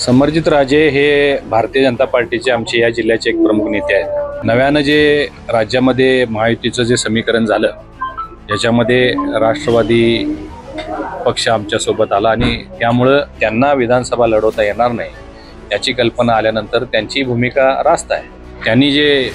समरजित राजे हे भारतीय जनता पार्टीचे आमचे या जिल्ह्याचे एक प्रमुख नेते आहेत। नव्यानं जे राज्यामध्ये महायुतीचं जे समीकरण झालं याच्यामध्ये राष्ट्रवादी पक्ष आमच्या सोबत आला आणि त्यामुळे त्यांना विधानसभा लढवता येणार नाही याची कल्पना आल्यानंतर त्यांची भूमिका रास्त आहे। त्यांनी जे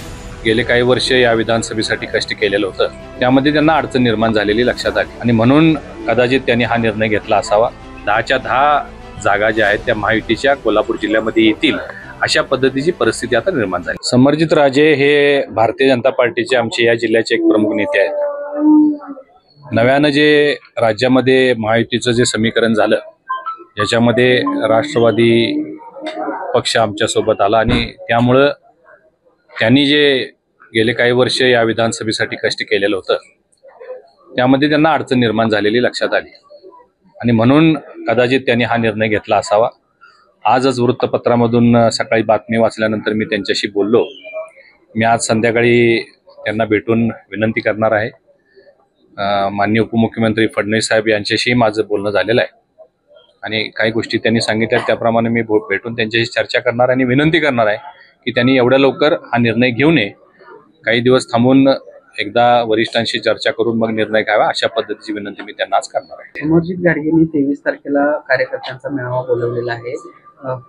गेले काही वर्ष या विधानसभेसाठी कष्ट केलेलं होतं त्यामध्ये त्यांना अडचण निर्माण झालेली लक्षात आली आणि म्हणून कदाचित त्यांनी हा निर्णय घेतला असावा। 10च्या 10 जागा ज्या आहेत त्या महायुतीच्या कोल्हापूर जिल्ह्यामध्ये येतील अशा पद्धतीची परिस्थिती आता निर्माण झाली। समरजित राजे हे भारतीय जनता पार्टीचे आमचे या जिल्ह्याचे एक प्रमुख नेते आहेत। नव्यानं जे राज्यामध्ये महायुतीचं जे समीकरण झालं याच्यामध्ये राष्ट्रवादी पक्ष आमच्या सोबत आला आणि त्यामुळे त्यांनी जे गेले काही वर्ष या विधानसभेसाठी कष्ट केलेलं होतं त्यामध्ये त्यांना अडचण निर्माण झालेली लक्षात आली आणि म्हणून कदाचित त्यांनी हा निर्णय घेतला असावा। आजच वृत्तपत्रामधून सकाळी बातमी वाचल्यानंतर मी त्यांच्याशी बोललो। मी आज संध्याकाळी त्यांना भेटून विनंती करणार आहे। माननीय उपमुख्यमंत्री फडणवीस साहेब यांच्याशी माझं बोलणं झालेलं आहे आणि काही गोष्टी त्यांनी सांगितल्या त्याप्रमाणे मी भेटून त्यांच्याशी चर्चा करणार आणि विनंती करणार आहे की त्यांनी एवढ्या लवकर हा निर्णय घेऊ नये, काही दिवस थांबून एकदा वरिष्ठांशी चर्चा करून मग निर्णय घ्यावा अशा पद्धतीची विनंती मी त्यांना आज करणार आहे। समरजित गाडगेंनी 23 तारखेला कार्यकर्त्यांचा मेळावा बोलवलेला आहे।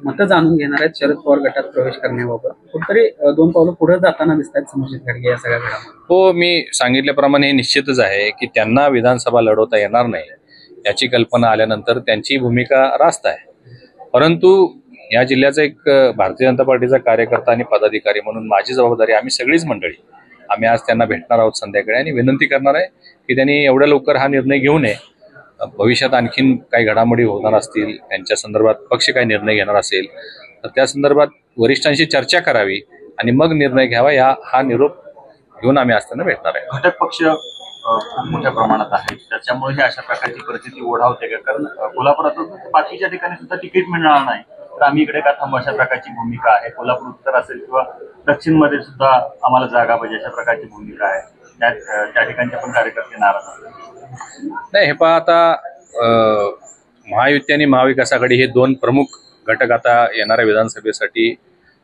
मतं जाणून घेणार आहेत शरद पवार गटात प्रवेश करण्याबाबत। कुठेतरी 2 पावलं पुढे जाताना दिसत आहेत समरजित गाडगे या सगळ्या घडामोडी। हो, मी सांगितल्याप्रमाणे हे निश्चितच आहे की त्यांना विधानसभा लढवता येणार नाही याची कल्पना आल्यानंतर त्यांची भूमिका रास्त आहे। परंतु या जिल्ह्याचा एक भारतीय जनता पार्टीचा कार्यकर्ता आणि पदाधिकारी म्हणून माझी जबाबदारी, आम्ही सगळीच मंडळी आम्ही आज त्यांना भेटणार आहोत संध्याकाळी आणि विनंती करणार आहे की त्यांनी एवढ्या लवकर हा निर्णय घेऊ नये। भविष्यात आणखीन काही घडामोडी होणार असतील, त्यांच्या संदर्भात पक्ष काही निर्णय घेणार असेल तर त्या संदर्भात वरिष्ठांशी चर्चा करावी आणि मग निर्णय घ्यावा। हा निरोप घेऊन आम्ही आज त्यांना भेटणार आहे। घटक पक्ष खूप मोठ्या प्रमाणात आहेत, त्याच्यामुळे अशा प्रकारची परिस्थिती ओढावते का? कारण कोल्हापुरात बाकीच्या ठिकाणी सुद्धा तिकीट मिळणार नाही तर आम्ही इकडे का थांबू अशा प्रकारची भूमिका आहे। कोल्हापूर उत्तर असेल किंवा दक्षिण मध्ये सुद्धा आम्हाला जागा पाहिजे अशा प्रकारची भूमिका आहे। त्या ठिकाणचे पण कार्यकर्ते नाराज आहेत। नाही, हे पहा, आता महायुती आणि महाविकास आघाडी हे 2 प्रमुख घटक आता येणाऱ्या विधानसभेसाठी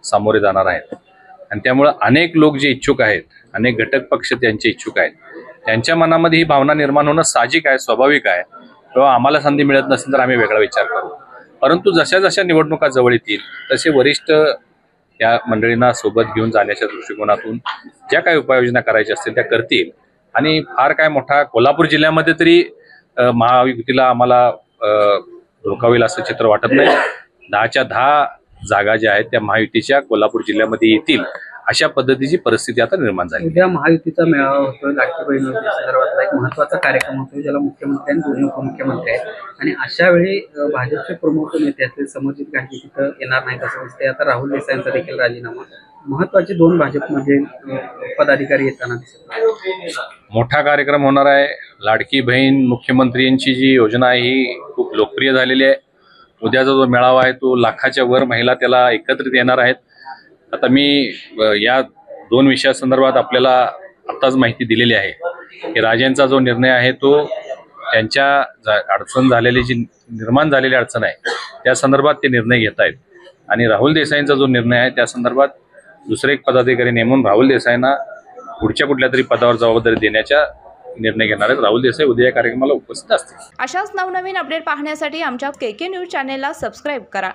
सामोरे जाणार आहेत आणि त्यामुळे अनेक लोक जे इच्छुक आहेत, अनेक घटक पक्ष त्यांचे इच्छुक आहेत, त्यांच्या मनामध्ये ही भावना निर्माण होणं साहजिक आहे, स्वाभाविक आहे। किंवा आम्हाला संधी मिळत नसेल तर आम्ही वेगळा विचार करू। परंतु जशा जशा निवडणुका जवळ येतील तसे वरिष्ठ या मंडळींना सोबत घेऊन जाण्याच्या दृष्टिकोनातून ज्या काही उपाययोजना करायच्या असतील त्या करतील आणि फार काय मोठा कोल्हापूर जिल्ह्यामध्ये तरी महायुतीला आम्हाला धोका होईल असं चित्र वाटत नाही। 10च्या 10 जागा ज्या आहेत त्या महायुतीच्या कोल्हापूर जिल्ह्यामध्ये येतील अशा पद्धतीची परिस्थिती आता निर्माण झाली। उद्या महायुतीचा मेळावा होतोय, लाडकी बहीण संदर्भातला एक महत्त्वाचा कार्यक्रम होतोय ज्याला मुख्यमंत्री आणि दोन्ही उपमुख्यमंत्री आहेत आणि अशा वेळी भाजपचे प्रमुख नेते असतील समरजित गाडगे तिथं येणार नाहीत असं दिसतंय। आता राहुल देसाईंचा देखील राजीनामा, महत्त्वाचे 2 भाजपमध्ये पदाधिकारी येताना दिसत। मोठा कार्यक्रम होणार आहे। लाडकी बहीण मुख्यमंत्र्यांची जी योजना आहे ही खूप लोकप्रिय झालेली आहे। उद्याचा जो मेळावा आहे तो लाखाच्या वर महिला त्याला एकत्रित येणार आहेत। आता मी या 2 विषयासंदर्भात आपल्याला आत्ताच माहिती दिलेली आहे की राजेंचा जो निर्णय आहे तो त्यांच्या अडचण झालेली जी निर्माण झालेली अडचण आहे त्या संदर्भात ते निर्णय घेत आहेत आणि राहुल देसाईंचा जो निर्णय आहे त्या संदर्भात दुसरे एक पदाधिकारी नेमून राहुल देसाईंना पुढच्या कुठल्या तरी पदावर जबाबदारी देण्याच्या निर्णय घेणार आहेत। राहुल देसाई उद्या या कार्यक्रमाला उपस्थित असतील। अशाच नवनवीन अपडेट पाहण्यासाठी आमच्या KK न्यूज चॅनेलला सबस्क्राईब करा।